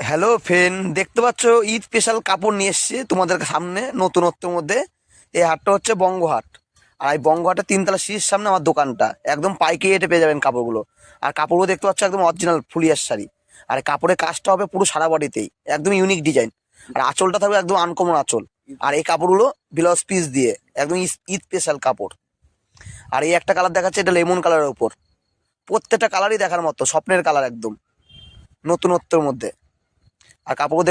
Hello friend, দেখতে পাচ্ছ Eid special কাপড় নিয়ে এসছে তোমাদের সামনে নতুনত্বের মধ্যে। এই হাটটা হচ্ছে বঙ্গহাট। আর এই বঙ্গহাটের তিনতলা সিঁড়ির সামনে আমার দোকানটা, একদম পাইকারি রেটে পেয়ে যাবেন কাপড়গুলো। আর কাপড়গুলো দেখতে পাচ্ছ একদম অরিজিনাল ফুলিয়ার শাড়ি। আর কাপড়ের কাজটা হবে পুরো সারা বডিতেই, একদম ইউনিক ডিজাইন। আর আঁচলটা থাকবে একদম আনকমন আঁচল। আর এই কাপড়গুলো ব্লাউজ পিস দিয়ে একদম ঈদ স্পেশাল কাপড়। আর এই একটা কালার দেখাচ্ছে, এটা লেমন কালারের উপর। প্রত্যেকটা কালারই দেখার মতো, স্বপ্নের কালার একদম নতুনত্বের মধ্যে। আর কাপড়